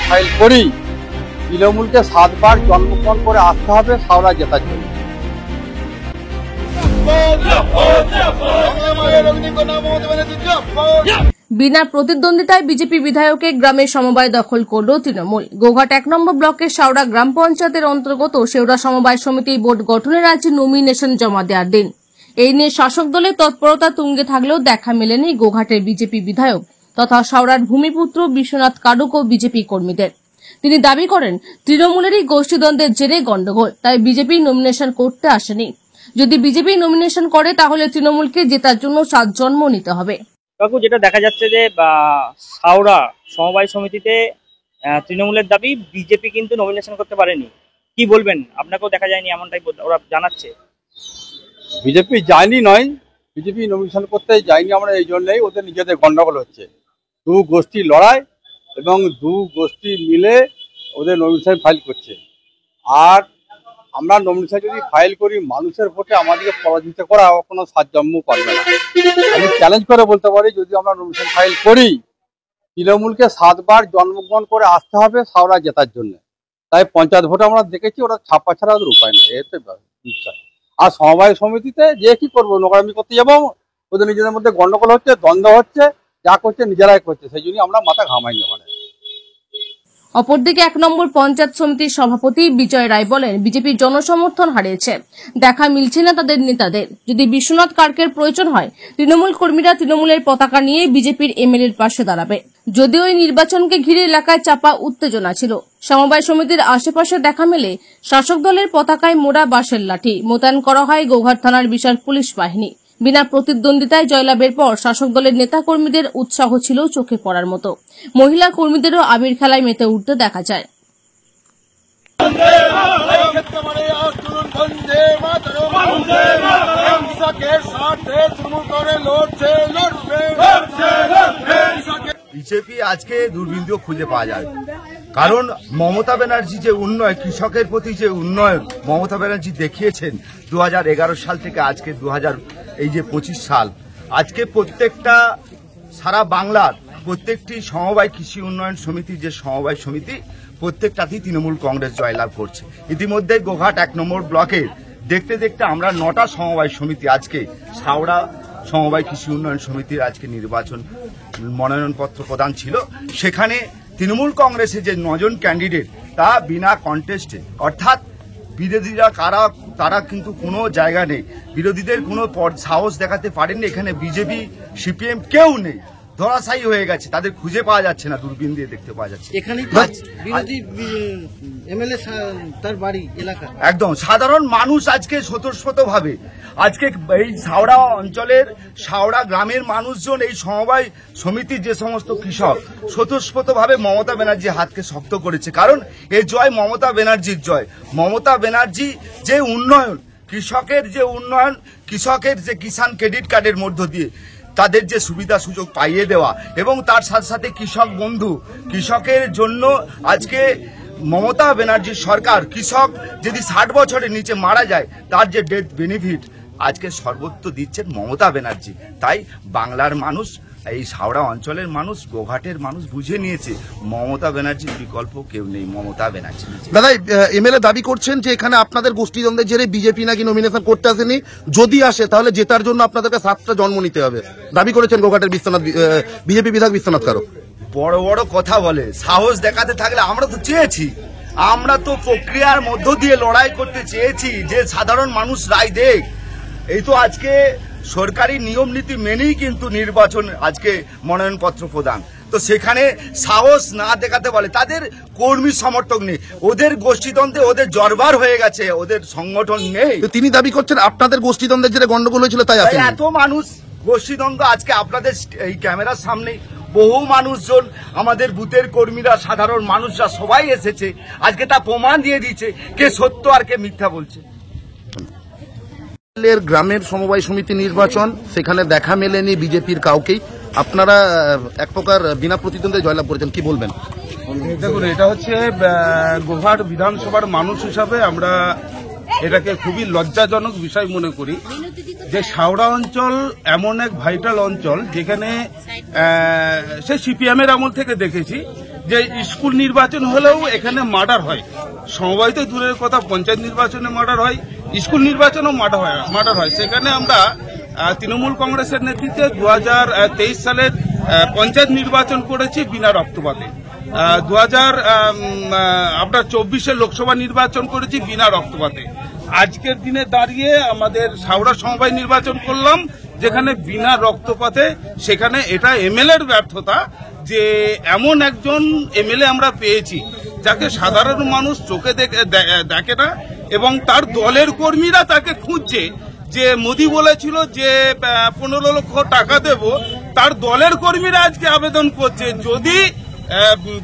File করি তৃণমূলকে 7 বার জন্মগ্রহণ করে আসতে হবে হাওড়া জেতার জন্য। বিনা প্রতিদ্বন্দ্বিতায় বিজেপি বিধায়কের গ্রামের সমবায় দখল করল তৃণমূল। গোঘাট 1 নম্বর ব্লকের শাওড়া গ্রাম পঞ্চায়েতের অন্তর্গত শেওড়া সমবায় সমিতি বোর্ড গঠনের আজ নমিনেশন জমা দেওয়ার দিন। এই নিয়ে শাসক দলের তৎপরতা তুঙ্গে থাকলেও দেখা মেলেনি গোঘাটের বিজেপি বিধায়ক তথা শাওড়ার ভূমিপুত্র বিশ্বনাথ কারুক ও বিজেপি কর্মীদের। তিনি দাবি করেন তৃণমূলেরই গোষ্ঠীদ্বন্দ্বের জেরে গন্ডগোল, তাই বিজেপি নমিনেশন করতে আসেনি। যদি বিজেপি নমিনেশন করে তাহলে তৃণমূলকে জেতার জন্য 7 জন্ম নিতে হবে। কাকু, যেটা দেখা যাচ্ছে যে শাওড়া সমবায় সমিতিতে তৃণমূলের দাবি বিজেপি কিন্তু নমিনেশন করতে পারেনি, কি বলবেন? আপনাকেও দেখা যায়নি এমনটাই ওরা জানাচ্ছে। বিজেপি যায়নি নয়, বিজেপি নমিনেশন করতে যায়নি আমরা এই জন্যই, ওদের নিজেদের গন্ডগোল হচ্ছে। 2 গোষ্ঠী লড়াই এবং 2 গোষ্ঠী মিলে ওদের নমিনেশন ফাইল করছে। আর আমরা নমিনেশন যদি ফাইল করি মানুষের ভোটে আমাদেরকে পরাজিত করা কোনো 7 জন্ম পারবে না। আমি চ্যালেঞ্জ করে বলতে পারি যদি আমরা নমিনেশন ফাইল করি তৃণমূলকে 7 বার জন্মগ্রহণ করে আসতে হবে হাওড়া জেতার জন্য। তাই পঞ্চায়েত ভোটে আমরা দেখেছি ওরা ছাপ্পা ছাড়া ওদের উপায় নেই, এতে বিষয়। আর সমবায় সমিতিতে যে কি করবো, নোংরামি করতে যাবো, ওদের নিজেদের মধ্যে গন্ডগোল হচ্ছে, দ্বন্দ্ব হচ্ছে, যা করছে নিজেরাই করছে, সেই জন্য আমরা মাথা ঘামাইনি ওখানে। অপরদিকে 1 নম্বর পঞ্চায়েত সমিতির সভাপতি বিজয় রায় বলেন বিজেপির জনসমর্থন হারিয়েছে, দেখা মিলছে না তাদের নেতাদের। যদি বিশ্বনাথ কার্কের প্রয়োজন হয় তৃণমূল কর্মীরা তৃণমূলের পতাকা নিয়ে বিজেপির এমএলএর পাশে দাঁড়াবে। যদিও এই নির্বাচনকে ঘিরে এলাকায় চাপা উত্তেজনা ছিল। সমবায় সমিতির আশেপাশে দেখা মেলে শাসক দলের পতাকায় মোড়া বাঁশের লাঠি, মোতায়েন করা হয় গোঘাট থানার বিশাল পুলিশ বাহিনী। বিনা প্রতিদ্বন্দ্বিতায় জয়লাভের পর শাসক দলের নেতা কর্মীদের উৎসাহ ছিল চোখে পড়ার মতো। মহিলা কর্মীদেরও আবির খেলায় মেতে উঠতে দেখা যায়। বিজেপি আজকে দুর্বিন্দু খুঁজে পাওয়া যায়, কারণ মমতা ব্যানার্জি যে উন্নয়ন, কৃষকের প্রতি যে উন্নয়ন মমতা ব্যানার্জি দেখিয়েছেন 2011 সাল থেকে আজকে 2025 সাল, আজকে প্রত্যেকটা সারা বাংলার প্রত্যেকটি সমবায় কৃষি উন্নয়ন সমিতির যে সমবায় সমিতি প্রত্যেকটাতেই তৃণমূল কংগ্রেস জয়লাভ করছে। ইতিমধ্যে গোঘাট 1 নম্বর ব্লকের দেখতে দেখতে আমরা 9টা সমবায় সমিতি, আজকে শাওড়া সমবায় কৃষি উন্নয়ন সমিতির আজকে নির্বাচন মনোনয়নপত্র প্রদান ছিল। সেখানে তৃণমূল কংগ্রেসের যে 9 জন ক্যান্ডিডেট তা বিনা কন্টেস্টে, অর্থাৎ বিরোধীরা কারা তারা কিন্তু কোনো জায়গা নেই, বিরোধীদের কোনো সাহস দেখাতে পারেননি। এখানে বিজেপি সিপিএম কেউ নেই, ধরাশায়ী হয়ে গেছে, তাদের খুঁজে পাওয়া যাচ্ছে না, দূরবীন দিয়ে দেখতে পাওয়া যাচ্ছে। এখানে বিরোধী এমএলএ তার বাড়ি এলাকা, একদম সাধারণ মানুষ আজকে স্বতঃস্ফূর্তভাবে আজকে এই শাওড়া অঞ্চলের শাওড়া গ্রামের মানুষজন এই সমবায় সমিতির যে সমস্ত কৃষক স্বতঃস্ফূর্তভাবে মমতা ব্যানার্জির হাতকে শক্ত করেছে, কারণ এই জয় মমতা ব্যানার্জির জয়। মমতা ব্যানার্জি যে উন্নয়ন, কৃষকের যে উন্নয়ন, কৃষকের যে কিষাণ ক্রেডিট কার্ডের মধ্য দিয়ে তাদের যে সুবিধা সুযোগ পাইয়ে দেওয়া, এবং তার সাথে সাথে কৃষক বন্ধু, কৃষকের জন্য আজকে মমতা ব্যানার্জির সরকার কৃষক যদি 60 বছরের নিচে মারা যায় তার যে ডেথ বেনিফিট আজকে সর্বত্র দিচ্ছেন মমতা ব্যানার্জি। তাই বাংলার মানুষ, এই শাওড়া অঞ্চলের মানুষ, গোঘাটের মানুষ বুঝে নিয়েছে মমতা ব্যানার্জির বিকল্প কেউ নেই, মমতা ব্যানার্জি। দাদা, এমএলএ দাবি করছেন যে এখানে আপনাদের গোষ্ঠীদ্বন্দ্বের জেরে বিজেপি নাকি নমিনেশন করতে আসেনি, যদি আসে তাহলে জেতার জন্য আপনাদেরকে 7টা জন্ম নিতে হবে, দাবি করেছেন গোঘাটের বিজেপি বিধায়ক বিশ্বনাথ কারক। বড় বড় কথা বলে, সাহস দেখাতে থাকলে আমরা তো চেয়েছি, আমরা তো প্রক্রিয়ার মধ্য দিয়ে লড়াই করতে চেয়েছি যে সাধারণ মানুষ রায় দেখ। এই তো আজকে সরকারি নিয়ম নীতি মেনেই কিন্তু নির্বাচন আজকে মনোনয়নপত্র প্রদান, তো সেখানে সাহস না দেখাতে বলে, তাদের কর্মী সমর্থক নেই, ওদের গোষ্ঠীদ্বন্দ্বে ওদের জরবার হয়ে গেছে, ওদের সংগঠন নেই। তিনি দাবি করছেন আপনাদের গোষ্ঠীদ্বন্দ্বের যে গন্ডগোল হয়েছিল তাই এত মানুষ গোষ্ঠীদ্বন্দ্ব আজকে আপনাদের এই ক্যামেরার সামনে বহু মানুষজন, আমাদের বুথের কর্মীরা, সাধারণ মানুষরা সবাই এসেছে, আজকে তা প্রমাণ দিয়ে দিয়েছে কে সত্য আর কে মিথ্যা বলছে। গ্রামের সমবায় সমিতি নির্বাচন, সেখানে দেখা মেলেনি বিজেপির কাউকেই, আপনারা এক প্রকার বিনা প্রতিদ্বন্দ্বিতায় জয়লাভ করেছেন, কি বলবেন? দেখুন, এটা হচ্ছে গোঘাট বিধানসভার মানুষ হিসাবে আমরা এটাকে খুবই লজ্জাজনক বিষয় মনে করি যে সাউরা অঞ্চল এমন এক ভাইটাল অঞ্চল যেখানে সে সিপিএম এর আমল থেকে দেখেছি যে স্কুল নির্বাচন হলেও এখানে মার্ডার হয়। সমবায় তো দূরের কথা, পঞ্চায়েত নির্বাচনে মার্ডার হয়, স্কুল নির্বাচনেও মার্ডার হয়। সেখানে আমরা তৃণমূল কংগ্রেসের নেতৃত্বে 2023 সালের পঞ্চায়েত নির্বাচন করেছি বিনা রক্তপাতে। 2024 লোকসভা নির্বাচন করেছি বিনা রক্তপাতে। আজকের দিনে দাঁড়িয়ে আমাদের সাউরা সমবায় নির্বাচন করলাম যেখানে বিনা রক্তপাতে। সেখানে এটা এমএলএর ব্যর্থতা যে এমন একজন এমএলএ আমরা পেয়েছি যাকে সাধারণ মানুষ চোখে দেখে না এবং তার দলের কর্মীরা তাকে খুঁজছে। যে মোদি বলেছিল যে 15 লক্ষ টাকা দেব, তার দলের কর্মীরা আজকে আবেদন করছে। যদি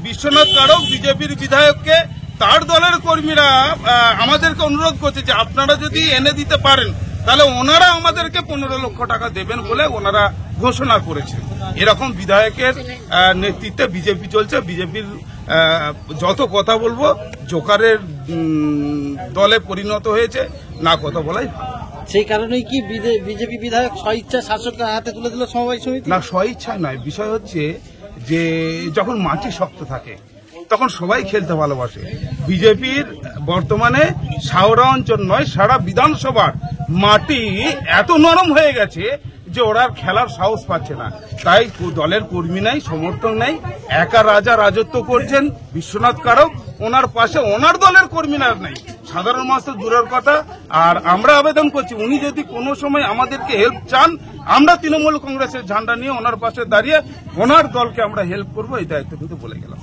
বিশ্বনাথ কারক বিজেপির বিধায়ককে তার দলের কর্মীরা আমাদেরকে অনুরোধ করছে যে আপনারা যদি এনে দিতে পারেন তাহলে ওনারা আমাদেরকে 15 লক্ষ টাকা দেবেন বলে ওনারা ঘোষণা করেছে। এরকম বিধায়কের নেতৃত্বে বিজেপি চলছে। বিজেপির যত কথা বলবো জোকারের দলে পরিণত হয়েছে, না কথা বলাই। সেই কারণেই কি বিজেপি বিধায়ক স্বইচ্ছা শাসকের হাতে তুলে দিল সমবায় সমিতি? না, স্বইচ্ছা নয়। বিষয় হচ্ছে যে যখন মাটি শক্ত থাকে তখন সবাই খেলতে ভালোবাসে। বিজেপির বর্তমানে সাউরা অঞ্চল নয়, সারা বিধানসভার মাটি এত নরম হয়ে গেছে যে ওরা খেলার সাহস পাচ্ছে না। তাই দলের কর্মী নাই, সমর্থক নাই, একা রাজা রাজত্ব করছেন বিশ্বনাথ কারক। ওনার পাশে ওনার দলের কর্মীরা নাই, সাধারণ মানুষ তো দূরের কথা। আর আমরা আবেদন করছি উনি যদি কোনো সময় আমাদেরকে হেল্প চান, আমরা তৃণমূল কংগ্রেসের ঝান্ডা নিয়ে ওনার পাশে দাঁড়িয়ে ওনার দলকে আমরা হেল্প করবো, এই দায়িত্ব কিন্তু বলে গেলাম।